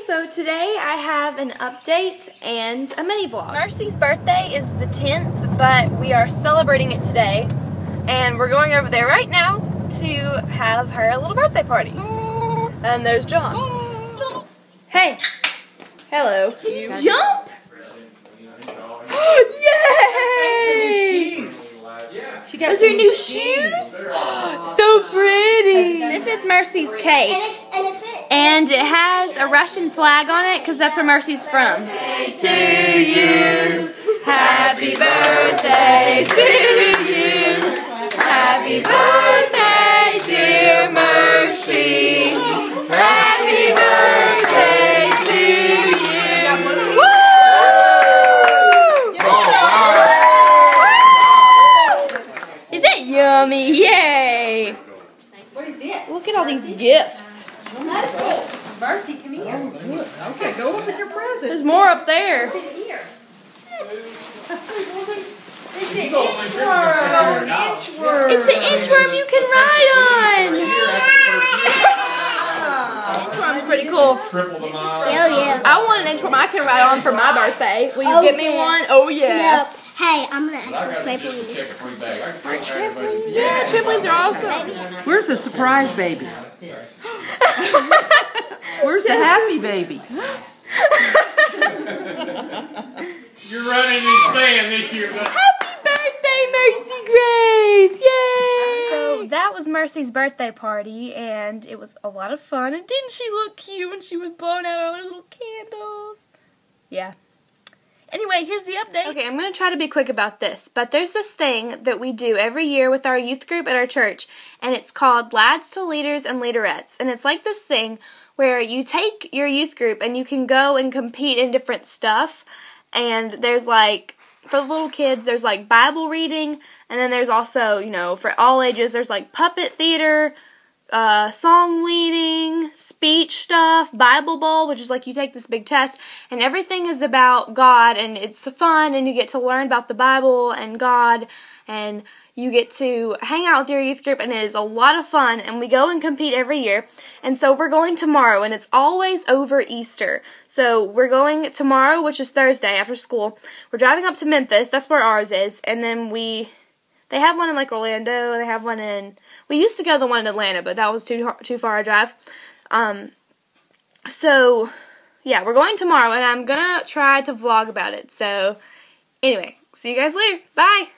so today I have an update and a mini vlog. Mercy's birthday is the 10th, but we are celebrating it today. And we're going over there right now to have her a little birthday party. And there's John. Hey! Hello. Can you jump? Yay! She got Those are new shoes? So pretty! This is Mercy's cake. And it has a Russian flag on it because that's where Mercy's from. To you, happy birthday to you. Happy birthday, dear Mercy. Happy birthday to you. Woo! Is that yummy? Yay! What is this? Look at all these gifts. Mercy, come here. Okay, go open your present. There's more up there. Here. It's an inchworm you can ride on. Inchworm's pretty cool. Yeah. I want an inchworm I can ride on for my birthday. Will you get me one? Oh yeah. No. Hey, I'm gonna ask for trampolines. Are trampolines? Yeah, trampolines are awesome. Where's the surprise baby? Where's the happy baby? You're running in sand this year, but Happy birthday, Mercy Grace! Yay! So that was Mercy's birthday party, and it was a lot of fun. And didn't she look cute when she was blowing out all her little candles? Yeah. Anyway, here's the update. Okay, I'm going to try to be quick about this, but there's this thing that we do every year with our youth group at our church, and it's called Lads to Leaders and Leaderettes. And it's like this thing where you take your youth group and you can go and compete in different stuff. And there's like, for the little kids, there's like Bible reading, and then there's also, you know, for all ages, there's like puppet theater, song leading, speech stuff, Bible Bowl, which is like you take this big test, and everything is about God, and it's fun, and you get to learn about the Bible and God, and you get to hang out with your youth group, and it is a lot of fun, and we go and compete every year. And so we're going tomorrow, and it's always over Easter. So we're going tomorrow, which is Thursday after school. We're driving up to Memphis, that's where ours is, and then they have one in like Orlando, and they have one in, we used to go to the one in Atlanta, but that was too far a drive. So yeah, we're going tomorrow, and I'm gonna try to vlog about it. So anyway, see you guys later. Bye!